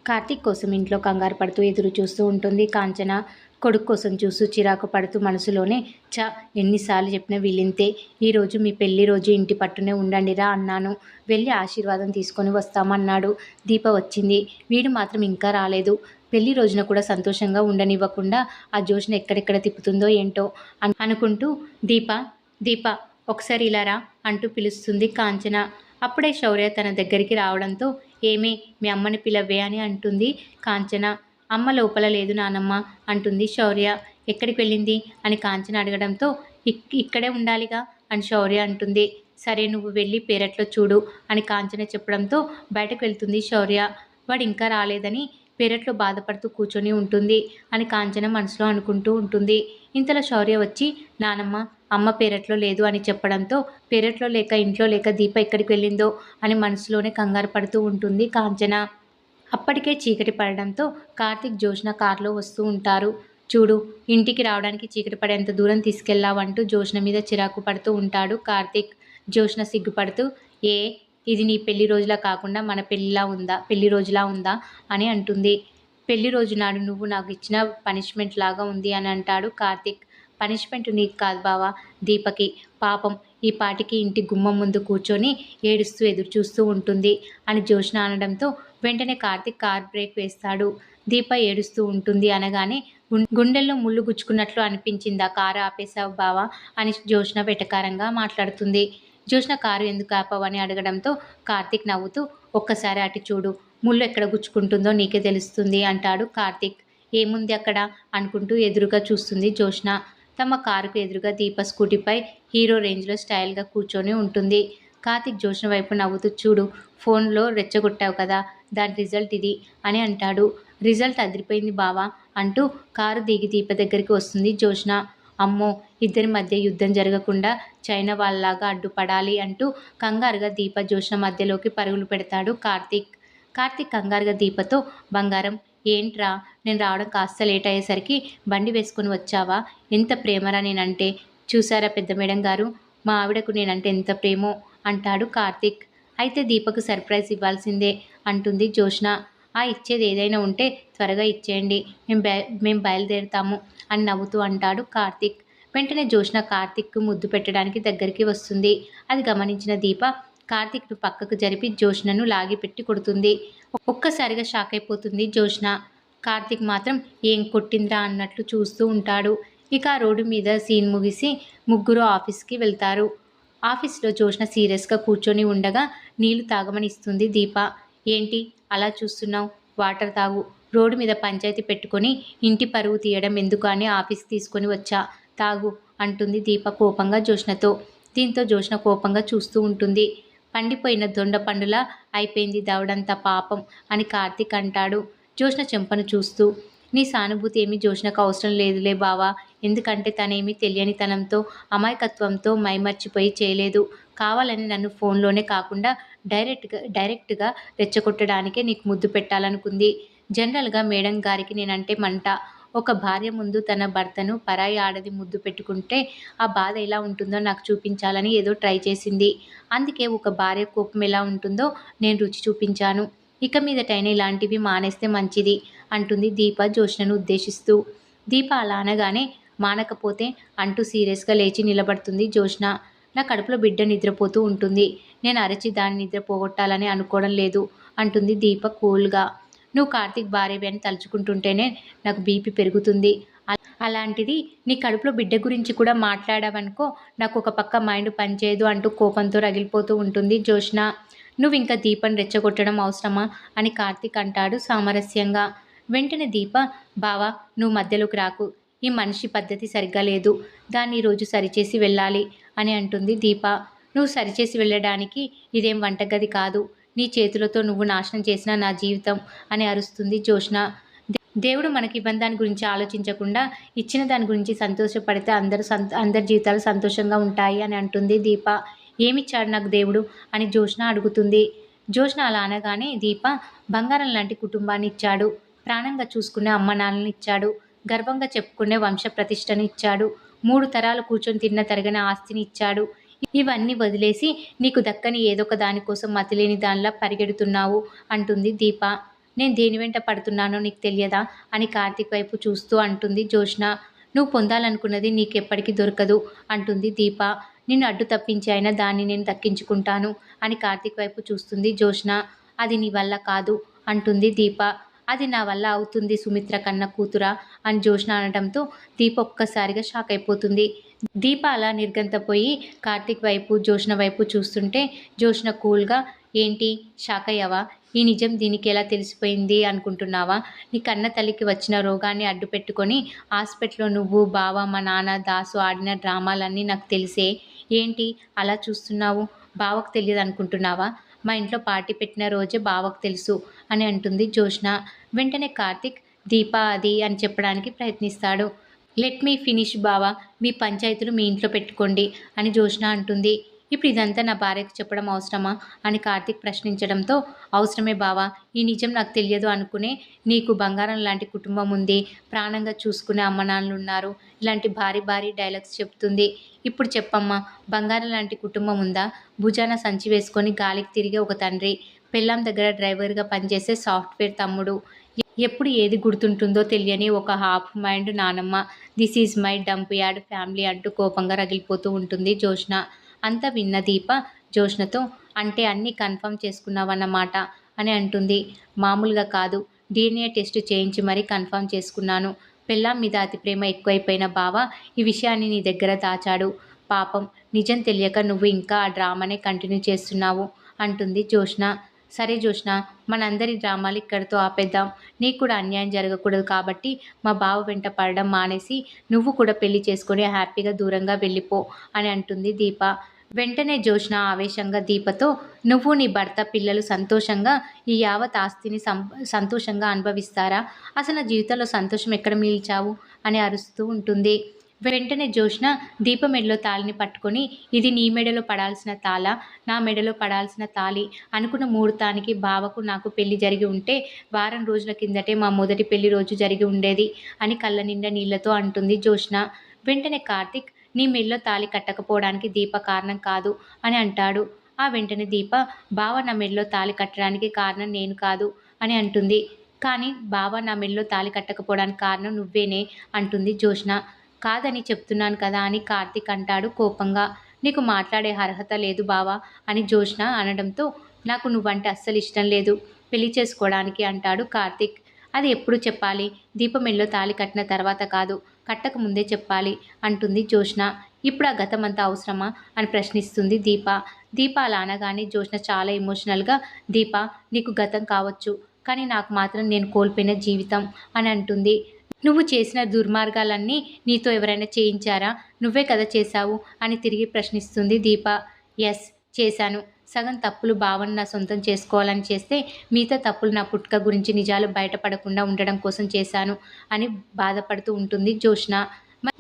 కార్తీక్ కోసం ఇంట్లో కంగారు పడుతూ ఎదురు చూస్తూ ఉంటుంది కాంచన. కొడుకు కోసం చూస్తూ చిరాకు పడుతూ మనసులోనే ఎన్నిసార్లు చెప్పినా వీళ్ళింతే. ఈరోజు మీ పెళ్లి రోజు ఇంటి పట్టునే ఉండండిరా అన్నాను. వెళ్ళి ఆశీర్వాదం తీసుకొని వస్తామన్నాడు. దీప వచ్చింది. వీడు మాత్రం ఇంకా రాలేదు. పెళ్లి రోజున కూడా సంతోషంగా ఉండనివ్వకుండా ఆ జోష్న ఎక్కడెక్కడ తిప్పుతుందో ఏంటో అనుకుంటూ దీప దీప ఒకసారి ఇలా రా అంటూ పిలుస్తుంది కాంచన. అప్పుడే శౌర్య తన దగ్గరికి రావడంతో ఏమే మీ అమ్మని పిలవే అని అంటుంది కాంచన. అమ్మ లోపల లేదు నానమ్మ అంటుంది శౌర్య. ఎక్కడికి వెళ్ళింది అని కాంచన అడగడంతో ఇక్కడే ఉండాలిగా అని శౌర్య అంటుంది. సరే నువ్వు వెళ్ళి పేరట్లో చూడు అని కాంచన చెప్పడంతో బయటకు వెళ్తుంది శౌర్య. వాడు ఇంకా రాలేదని పెరట్లో బాధపడుతూ కూర్చొని ఉంటుంది అని కాంచన మనసులో అనుకుంటూ ఉంటుంది. ఇంతలో శౌర్య వచ్చి నానమ్మ అమ్మ పెరట్లో లేదు అని చెప్పడంతో పెరట్లో లేక ఇంట్లో లేక దీప ఎక్కడికి వెళ్ళిందో అని మనసులోనే కంగారు పడుతూ ఉంటుంది కాంచన. అప్పటికే చీకటి పడడంతో కార్తీక్ జోష్న కారులో వస్తూ ఉంటారు. చూడు ఇంటికి రావడానికి చీకటి పడేంత దూరం తీసుకెళ్ళావంటూ జోష్న మీద చిరాకు పడుతూ ఉంటాడు కార్తీక్. జోష్న సిగ్గుపడుతూ ఇది నీ పెళ్లి రోజులా కాకుండా మన పెళ్లి రోజులా ఉందా అని అంటుంది. పెళ్లి రోజు నాడు నువ్వు నాకు ఇచ్చిన పనిష్మెంట్ లాగా ఉంది అని అంటాడు కార్తీక్. పనిష్మెంట్ నీకు కాదు బావా, దీపకి. పాపం ఈ పాటికి ఇంటి గుమ్మం ముందు కూర్చొని ఏడుస్తూ ఎదురు చూస్తూ ఉంటుంది అని జోష్న అనడంతో వెంటనే కార్తీక్ కార్ బ్రేక్ వేస్తాడు. దీప ఏడుస్తూ ఉంటుంది అనగానే గుండెల్లో ముళ్ళు గుచ్చుకున్నట్లు అనిపించిందా కారు ఆపేశావు బావా అని జోష్న వెటకారంగా మాట్లాడుతుంది. జోష్న కారు ఎందుకు ఆపావని అడగడంతో కార్తీక్ నవ్వుతూ ఒక్కసారి అటు చూడు, ముళ్ళు ఎక్కడ గుచ్చుకుంటుందో నీకే తెలుస్తుంది అంటాడు కార్తీక్. ఏముంది అక్కడ అనుకుంటూ ఎదురుగా చూస్తుంది జోష్న. తమ కారుకు ఎదురుగా దీప స్కూటీపై హీరో రేంజ్లో స్టైల్గా కూర్చొని ఉంటుంది. కార్తీక్ జోష్న వైపు నవ్వుతూ చూడు ఫోన్లో రెచ్చగొట్టావు కదా, దాని రిజల్ట్ ఇది అని అంటాడు. రిజల్ట్ అదిరిపోయింది బావా అంటూ కారు దిగి దీప దగ్గరికి వస్తుంది జోష్న. అమ్మో ఇద్దరి మధ్య యుద్ధం జరగకుండా చైనా వాళ్ళలాగా అడ్డుపడాలి అంటూ కంగారుగా దీప జోష్న మధ్యలోకి పరుగులు పెడతాడు కార్తీక్. కార్తీక్ కంగారుగా దీపతో బంగారం ఏంట్రా నేను రావడం కాస్త లేట్ అయ్యేసరికి బండి వేసుకుని వచ్చావా, ఎంత ప్రేమరా నేనంటే. చూసారా పెద్ద మేడం గారు, మా ఆవిడకు నేనంటే ఎంత ప్రేమో అంటాడు కార్తీక్. అయితే దీపకు సర్ప్రైజ్ ఇవ్వాల్సిందే అంటుంది జోష్న. ఇచ్చేది ఏదైనా ఉంటే త్వరగా ఇచ్చేయండి, మేము బయలుదేరుతాము అని నవ్వుతూ అంటాడు కార్తీక్. వెంటనే జోష్న కార్తీక్కు ముద్దు పెట్టడానికి దగ్గరికి వస్తుంది. అది గమనించిన దీప కార్తీక్ను పక్కకు జరిపి జోష్నను లాగిపెట్టి కొడుతుంది. ఒక్కసారిగా షాక్ అయిపోతుంది జోష్న. కార్తీక్ మాత్రం ఏం కొట్టిందిరా అన్నట్లు చూస్తూ ఉంటాడు. ఇక ఆ రోడ్డు మీద సీన్ ముగిసి ముగ్గురు ఆఫీస్కి వెళ్తారు. ఆఫీస్లో జోష్న సీరియస్గా కూర్చొని ఉండగా నీళ్లు తాగమని ఇస్తుంది దీప. ఏంటి అలా చూస్తున్నావు, వాటర్ తాగు, రోడ్డు మీద పంచాయతీ పెట్టుకొని ఇంటి పరువు తీయడం ఎందుకు అని ఆఫీస్కి తీసుకొని వచ్చా, తాగు అంటుంది దీప కోపంగా జోష్నతో. దీంతో జోష్న కోపంగా చూస్తూ ఉంటుంది. పండిపోయిన దొండ పండులా అయిపోయింది దవడంతా పాపం అని కార్తీక్ అంటాడు జోష్న చెంపను చూస్తూ. నీ సానుభూతి ఏమీ జోష్నకు అవసరం లేదులే బావా, ఎందుకంటే తనేమీ తెలియనితనంతో అమాయకత్వంతో మైమర్చిపోయి చేయలేదు. కావాలని నన్ను ఫోన్లోనే కాకుండా డైరెక్ట్గా రెచ్చగొట్టడానికే నీకు ముద్దు పెట్టాలనుకుంది. జనరల్గా మేడం గారికి నేనంటే మంట. ఒక భార్య ముందు తన భర్తను పరాయి ఆడది ముద్దు పెట్టుకుంటే ఆ బాధ ఎలా ఉంటుందో నాకు చూపించాలని ఏదో ట్రై చేసింది. అందుకే ఒక భార్య కోపం ఎలా ఉంటుందో నేను రుచి చూపించాను. ఇక మీదటైనా ఇలాంటివి మానేస్తే మంచిది అంటుంది దీప జోష్నను ఉద్దేశిస్తూ. దీప అలా అనగానే మానకపోతే అంటూ సీరియస్గా లేచి నిలబడుతుంది జోష్న. నా కడుపులో బిడ్డ నిద్రపోతూ ఉంటుంది, నేను అరచి దాన్ని నిద్ర పోగొట్టాలని అనుకోవడం లేదు అంటుంది దీప కూల్గా. నువ్వు కార్తీక్ భార్యవి అని తలుచుకుంటుంటేనే నాకు బీపీ పెరుగుతుంది. అలాంటిది నీ కడుపులో బిడ్డ గురించి కూడా మాట్లాడావనుకో నాకు ఒక పక్క మైండ్ పనిచేయదు అంటూ కోపంతో రగిలిపోతూ ఉంటుంది జోష్న. నువ్వు ఇంకా దీపని రెచ్చగొట్టడం అవసరమా అని కార్తీక్ అంటాడు సామరస్యంగా. వెంటనే దీప బావా నువ్వు మధ్యలోకి రాకు, ఈ మనిషి పద్ధతి సరిగ్గా లేదు, దాన్ని ఈరోజు సరిచేసి వెళ్ళాలి అని అంటుంది దీప. నువ్వు సరిచేసి వెళ్ళడానికి ఇదేం వంటగది కాదు, నీ చేతులతో నువ్వు నాశనం చేసిన నా జీవితం అని అరుస్తుంది జోష్న. దేవుడు మనకి ఇవ్వని దాని గురించి ఆలోచించకుండా ఇచ్చిన దాని గురించి సంతోషపడితే అందరి జీవితాలు సంతోషంగా ఉంటాయి అని అంటుంది దీప. ఏమిచ్చాడు నాకు దేవుడు అని జోష్న అడుగుతుంది. జోష్న అలా అనగానే దీప బంగారం లాంటి కుటుంబాన్ని ఇచ్చాడు, ప్రాణంగా చూసుకునే అమ్మ నాన్నని ఇచ్చాడు, గర్వంగా చెప్పుకునే వంశ ప్రతిష్టని ఇచ్చాడు, 3 తరాలు కూర్చొని తిన్న తరగని ఆస్తిని ఇచ్చాడు. ఇవన్నీ వదిలేసి నీకు దక్కని ఏదొక దానికోసం మతిలేని దానిలా పరిగెడుతున్నావు అంటుంది దీప. నేను దేని వెంట పడుతున్నానో నీకు తెలియదా అని కార్తీక్ వైపు చూస్తూ అంటుంది జ్యోష్న. నువ్వు పొందాలనుకున్నది నీకెప్పటికీ దొరకదు అంటుంది దీప. నిన్ను అడ్డు తప్పించి అయినా దాన్ని నేను దక్కించుకుంటాను అని కార్తీక్ వైపు చూస్తుంది జ్యోష్న. అది నీ వల్ల కాదు అంటుంది దీప. అది నా వల్ల అవుతుంది సుమిత్ర కన్న కూతురా అని జ్యోష్న అనడంతో దీప ఒక్కసారిగా షాక్ అయిపోతుంది. దీప అలా నిర్గంతపోయి కార్తీక్ వైపు జ్యోష్న వైపు చూస్తుంటే జ్యోష్న కూల్గా, ఏంటి షాక్ అయ్యావా? ఈ నిజం దీనికి ఎలా తెలిసిపోయింది అనుకుంటున్నావా? నీ కన్న తల్లికి వచ్చిన రోగాన్ని అడ్డు పెట్టుకొని హాస్పిటల్లో నువ్వు, బావ, మా నాన్న, దాసు ఆడిన డ్రామాలన్నీ నాకు తెలిసే. ఏంటి అలా చూస్తున్నావు? బావకు తెలియదు అనుకుంటున్నావా? మా ఇంట్లో పార్టీ పెట్టిన రోజే బావకు తెలుసు అని అంటుంది జ్యోష్న. వెంటనే కార్తీక్ దీప అది అని చెప్పడానికి ప్రయత్నిస్తాడు. లెట్ మీ ఫినిష్ బావా, మీ పంచాయతీలు మీ ఇంట్లో పెట్టుకోండి అని జ్యోష్న అంటుంది. ఇప్పుడు ఇదంతా నా భార్యకు చెప్పడం అవసరమా అని కార్తీక్ ప్రశ్నించడంతో, అవసరమే బావా, ఈ నిజం నాకు తెలియదు అనుకునే నీకు బంగారం లాంటి కుటుంబం ఉంది, ప్రాణంగా చూసుకునే అమ్మ నాన్నలు ఉన్నారు, ఇలాంటి భారీ భారీ డైలాగ్స్ చెప్తుంది. ఇప్పుడు చెప్పమ్మా, బంగారం లాంటి కుటుంబం ఉందా? భుజాన సంచి వేసుకొని గాలికి తిరిగే ఒక తండ్రి, పెళ్ళాం దగ్గర డ్రైవర్గా పనిచేసే సాఫ్ట్వేర్ తమ్ముడు, ఎప్పుడు ఏది గుర్తుంటుందో తెలియని ఒక హాఫ్ మైండ్ నానమ్మ, this is my dump yard family అంటూ కోపంగా రగిలిపోతూ ఉంటుంది జ్యోష్న. అంతా విన్న దీప జ్యోష్నతో, అంటే అన్నీ కన్ఫర్మ్ చేసుకున్నావన్నమాట అని అంటుంది. మామూలుగా కాదు, DNA టెస్ట్ చేయించి మరీ కన్ఫర్మ్ చేసుకున్నాను. పెళ్ళాం మీద అతి ప్రేమ ఎక్కువైపోయిన బావ ఈ విషయాన్ని నీ దగ్గర దాచాడు. పాపం, నిజం తెలియక నువ్వు ఇంకా ఆ డ్రామానే కంటిన్యూ చేస్తున్నావు అంటుంది జ్యోష్న. సరే జ్యోష్న, మనందరి డ్రామాలు ఇక్కడితో ఆపేద్దాం. నీకు కూడా అన్యాయం జరగకూడదు కాబట్టి మా బావ వెంట పడడం మానేసి నువ్వు కూడా పెళ్లి చేసుకొని హ్యాపీగా దూరంగా వెళ్ళిపో అని అంటుంది దీప. వెంటనే జ్యోష్న ఆవేశంగా దీపతో, నువ్వు నీ భర్త పిల్లలు సంతోషంగా ఈ యావత్ ఆస్తిని సంతోషంగా అనుభవిస్తారా? అసలు నా జీవితంలో సంతోషం ఎక్కడ మిగిల్చావు అని అరుస్తూ ఉంటుంది. వెంటనే జ్యోష్న దీప మెడలో తాళిని పట్టుకొని, ఇది నీ మెడలో పడాల్సిన తాళ, నా మెడలో పడాల్సిన తాళి. అనుకున్న ముహూర్తానికి బావకు నాకు పెళ్లి జరిగి ఉంటే వారం రోజుల కిందటే మా మొదటి పెళ్లి రోజు జరిగి ఉండేది అని కళ్ళ నిండా నీళ్లతో అంటుంది జ్యోష్న. వెంటనే కార్తీక్, నీ మెడలో తాళి కట్టకపోవడానికి దీప కారణం కాదు అని అంటాడు. ఆ వెంటనే దీప, బావ నా మెడలో తాళి కట్టడానికి కారణం నేను కాదు అని అంటుంది. కానీ బావ నా మెడలో తాళి కట్టకపోవడానికి కారణం నువ్వేనే అంటుంది జ్యోష్న. కాదని చెప్తున్నాను కదా అని కార్తీక్ అంటాడు కోపంగా. నీకు మాట్లాడే అర్హత లేదు బావా అని జ్యోష్న అనడంతో, నాకు నువ్వంటే అస్సలు ఇష్టం లేదు పెళ్లి చేసుకోవడానికి అంటాడు కార్తీక్. అది ఎప్పుడు చెప్పాలి? దీప మెడలో తాళి కట్టిన తర్వాత కాదు, కట్టక ముందే చెప్పాలి అంటుంది జ్యోష్న. ఇప్పుడు ఆ గతం అంతా అవసరమా అని ప్రశ్నిస్తుంది దీప. దీప అలా అనగానే జ్యోష్న చాలా ఎమోషనల్గా, దీప నీకు గతం కావచ్చు, కానీ నాకు మాత్రం నేను కోల్పోయిన జీవితం అని అంటుంది. నువ్వు చేసిన దుర్మార్గాలన్నీ నీతో ఎవరైనా చేయించారా? నువ్వే కదా చేశావు అని తిరిగి ప్రశ్నిస్తుంది దీప. ఎస్, చేశాను. సగం తప్పులు భావన నా సొంతం చేసుకోవాలని చేస్తే, మిగతా తప్పులు నా పుట్టుక గురించి నిజాలు బయటపడకుండా ఉండడం కోసం చేశాను అని బాధపడుతూ ఉంటుంది జ్యోష్న.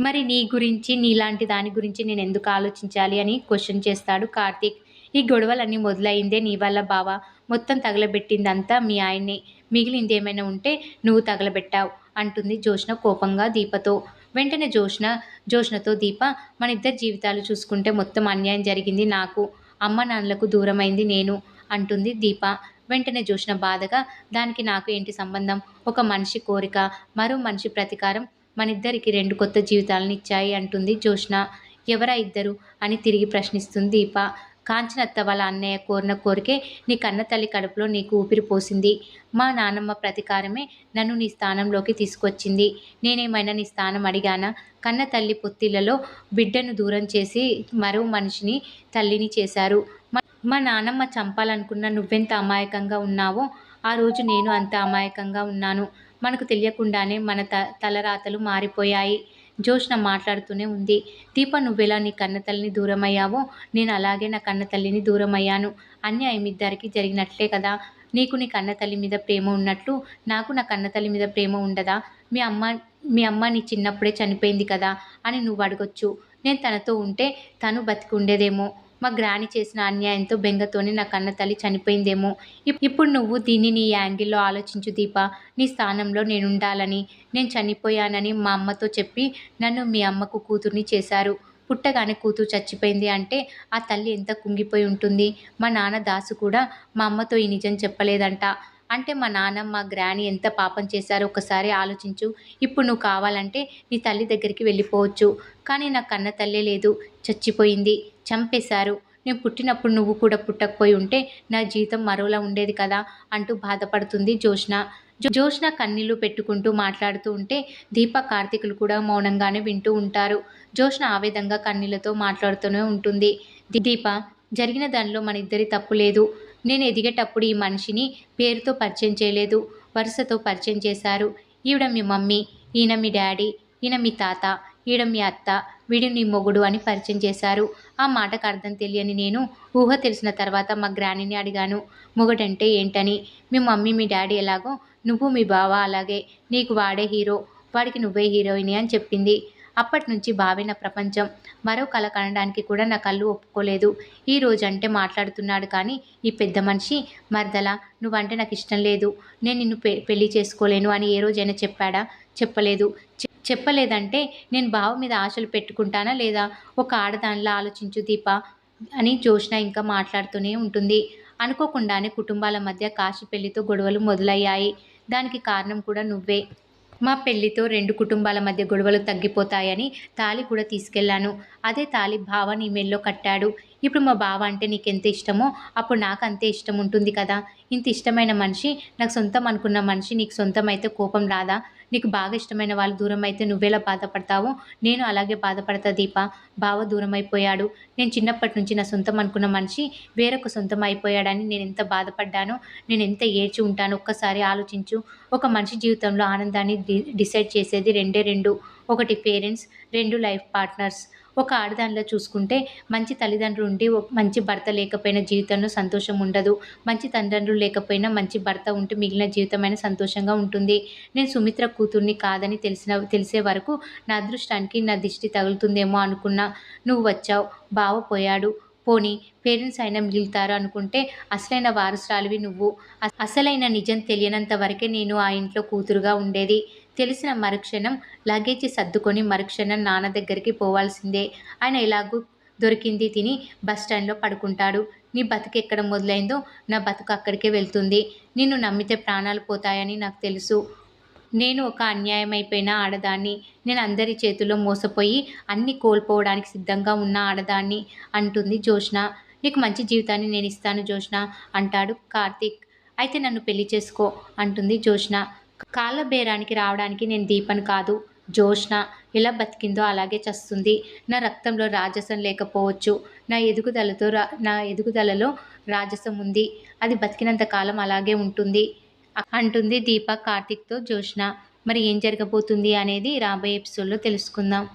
మరి నీ గురించి, నీలాంటి దాని గురించి నేను ఎందుకు ఆలోచించాలి అని క్వశ్చన్ చేస్తాడు కార్తీక్. ఈ గొడవలన్నీ మొదలైందే నీ వల్ల బావా, మొత్తం తగలబెట్టిందంతా మీ ఆయన్ని, మిగిలిందేమైనా ఉంటే నువ్వు తగలబెట్టావు అంటుంది జ్యోష్న కోపంగా దీపతో. వెంటనే జ్యోష్నతో దీప, మన ఇద్దరి జీవితాలు చూసుకుంటే మొత్తం అన్యాయం జరిగింది నాకు, అమ్మ నాన్నలకు దూరమైంది నేను అంటుంది దీప. వెంటనే జ్యోష్న బాధగా, దానికి నాకు ఏంటి సంబంధం? ఒక మనిషి కోరిక, మరో మనిషి ప్రతీకారం మనిద్దరికి 2 కొత్త జీవితాలను ఇచ్చాయి అంటుంది జ్యోష్న. ఎవరా ఇద్దరు అని తిరిగి ప్రశ్నిస్తుంది దీప. కాంచనత్త వాళ్ళ అన్నయ్య కోరిన కోరికే నీ కన్న తల్లి కడుపులో నీకు ఊపిరి పోసింది. మా నాన్నమ్మ ప్రతీకారమే నన్ను నీ స్థానంలోకి తీసుకొచ్చింది. నేనేమైనా నీ స్థానం అడిగానా? కన్న తల్లి పొత్తిళ్లలో బిడ్డను దూరం చేసి మరో మనిషిని తల్లిని చేశారు. మా నాన్నమ్మ చంపాలనుకున్న నువ్వెంత అమాయకంగా ఉన్నావో ఆ రోజు నేను అంత అమాయకంగా ఉన్నాను. మనకు తెలియకుండానే మన తలరాతలు మారిపోయాయి. జ్యోష్న మాట్లాడుతూనే ఉంది. దీప, నువ్వెలా నీ కన్నతల్లిని దూరమయ్యావో నేను అలాగే నా కన్నతల్లిని దూరమయ్యాను. అన్యాయం ఇద్దరికి జరిగినట్లే కదా. నీకు నీ కన్నతల్లి మీద ప్రేమ ఉన్నట్లు నాకు నా కన్నతల్లి మీద ప్రేమ ఉండదా? మీ అమ్మ నీ చిన్నప్పుడే చనిపోయింది కదా అని నువ్వు అడగొచ్చు. నేను తనతో ఉంటే తను బతికి ఉండేదేమో. మా గ్రాని చేసిన అన్యాయంతో బెంగతోనే నా కన్న తల్లి చనిపోయిందేమో. ఇప్పుడు నువ్వు దీన్ని నీ యాంగిల్లో ఆలోచించు దీప. నీ స్థానంలో నేనుండాలని, నేను చనిపోయానని మా అమ్మతో చెప్పి నన్ను మీ అమ్మకు కూతుర్ని చేశారు. పుట్టగానే కూతురు చచ్చిపోయింది అంటే ఆ తల్లి ఎంత కుంగిపోయి ఉంటుంది. మా నాన్న దాసు కూడా మా అమ్మతో ఈ నిజం చెప్పలేదంట. అంటే మా నాన్నమ్మ, గ్రాని ఎంత పాపం చేశారో ఒక్కసారి ఆలోచించు. ఇప్పుడు నువ్వు కావాలంటే నీ తల్లి దగ్గరికి వెళ్ళిపోవచ్చు. కానీ నా కన్న తల్లే లేదు. చచ్చిపోయింది. చంపేశారు. నేను పుట్టినప్పుడు నువ్వు కూడా పుట్టకపోయి ఉంటే నా జీవితం మరోలా ఉండేది కదా అంటూ బాధపడుతుంది జ్యోత్స్న. జ్యోత్స్న కన్నీళ్లు పెట్టుకుంటూ మాట్లాడుతూ ఉంటే దీప, కార్తీకులు కూడా మౌనంగానే వింటూ ఉంటారు. జ్యోత్స్న ఆవేదంగా కన్నీళ్లతో మాట్లాడుతూనే ఉంటుంది. దీప, జరిగిన దానిలో మన ఇద్దరి తప్పు లేదు. నేను ఎదిగేటప్పుడు ఈ మనిషిని పేరుతో పరిచయం చేయలేదు, వరుసతో పరిచయం చేశారు. ఈవిడ మీ మమ్మీ, ఈయన మీ డాడీ, ఈయన మీ తాత, ఈడ మీ అత్త, వీడు నీ మొగుడు అని పరిచయం చేశారు. ఆ మాటకు అర్థం తెలియని నేను ఊహ తెలిసిన తర్వాత మా గ్రానీని అడిగాను, మొగుడంటే ఏంటని. మీ మమ్మీ మీ డాడీ ఎలాగో నువ్వు మీ బావ అలాగే. నీకు వాడే హీరో, వాడికి నువ్వే హీరోయిని అని చెప్పింది. అప్పటి నుంచి బావే నా ప్రపంచం. మరో కల కనడానికి కూడా నా కళ్ళు ఒప్పుకోలేదు. ఈ రోజంటే మాట్లాడుతున్నాడు కానీ ఈ పెద్ద మనిషి, మరదలా నువ్వంటే నాకు ఇష్టం లేదు, నేను నిన్ను పెళ్లి చేసుకోలేను అని ఏ రోజైనా చెప్పాడా? చెప్పలేదు. చెప్పలేదంటే నేను బావ మీద ఆశలు పెట్టుకుంటానా లేదా? ఒక ఆడదానిలా ఆలోచించు దీప అని జ్యోత్స్న ఇంకా మాట్లాడుతూనే ఉంటుంది. అనుకోకుండానే కుటుంబాల మధ్య కాశీ పెళ్లితో గొడవలు మొదలయ్యాయి. దానికి కారణం కూడా నువ్వే. మా పెళ్లితో 2 కుటుంబాల మధ్య గొడవలు తగ్గిపోతాయని తాళి కూడా తీసుకెళ్ళాను. అదే తాళి బావ నీ మెల్లో కట్టాడు. ఇప్పుడు మా బావ అంటే నీకెంత ఇష్టమో అప్పుడు నాకు అంతే ఇష్టం ఉంటుంది కదా. ఇంత ఇష్టమైన మనిషి, నాకు సొంతం అనుకున్న మనిషి నీకు సొంతమైతే కోపం రాదా? నీకు బాగా ఇష్టమైన వాళ్ళు దూరం అయితే నువ్వెలా బాధపడతావో నేను అలాగే బాధపడతా దీప. బావ దూరం అయిపోయాడు. నేను చిన్నప్పటి నుంచి నా సొంతం అనుకున్న మనిషి వేరొక సొంతం అయిపోయాడని నేను ఎంత బాధపడ్డానో, నేను ఎంత ఏడ్చి ఉంటానో ఒక్కసారి ఆలోచించు. ఒక మనిషి జీవితంలో ఆనందాన్ని డిసైడ్ చేసేది రెండే రెండు. ఒకటి పేరెంట్స్, 2 లైఫ్ పార్ట్నర్స్. ఒక ఆడదానిలో చూసుకుంటే మంచి తల్లిదండ్రులు ఉండి మంచి భర్త లేకపోయినా జీవితంలో సంతోషం ఉండదు. మంచి తల్లిదండ్రులు లేకపోయినా మంచి భర్త ఉంటే మిగిలిన జీవితమైన సంతోషంగా ఉంటుంది. నేను సుమిత్ర కూతుర్ని కాదని తెలిసే వరకు నా అదృష్టానికి నా దిష్టి తగులుతుందేమో అనుకున్నా. నువ్వు వచ్చావు, బావ పోయాడు. పోనీ పేరెంట్స్ అయినా మిగులుతారు అనుకుంటే అసలైన వారసురాలివి నువ్వు. అసలైన నిజం తెలియనంత వరకే నేను ఆ ఇంట్లో కూతురుగా ఉండేది. తెలిసిన మరుక్షణం లగేజీ సర్దుకొని మరుక్షణం నాన్న దగ్గరికి పోవాల్సిందే. ఆయన ఎలాగూ దొరికింది తిని బస్టాండ్లో పడుకుంటాడు. నీ బతుకు ఎక్కడ మొదలైందో నా బతుకు అక్కడికే వెళ్తుంది. నిన్ను నమ్మితే ప్రాణాలు పోతాయని నాకు తెలుసు. నేను ఒక అన్యాయమైపోయిన ఆడదాన్ని. నేను అందరి చేతుల్లో మోసపోయి అన్నీ కోల్పోవడానికి సిద్ధంగా ఉన్న ఆడదాన్ని అంటుంది జ్యోత్స్న. నీకు మంచి జీవితాన్ని నేను ఇస్తాను జ్యోత్స్న అంటాడు కార్తీక్. అయితే నన్ను పెళ్లి చేసుకో అంటుంది జ్యోత్స్న. కాళ్ళ బేరానికి రావడానికి నేను దీపను కాదు. జ్యోత్స్న ఎలా బతికిందో అలాగే చస్తుంది. నా రక్తంలో రాజసం లేకపోవచ్చు. నా ఎదుగుదలలో రాజసం ఉంది. అది బతికినంత కాలం అలాగే ఉంటుంది అంటుంది దీప కార్తీక్తో జ్యోత్స్న. మరి ఏం జరగబోతుంది అనేది రాబోయే ఎపిసోడ్లో తెలుసుకుందాం.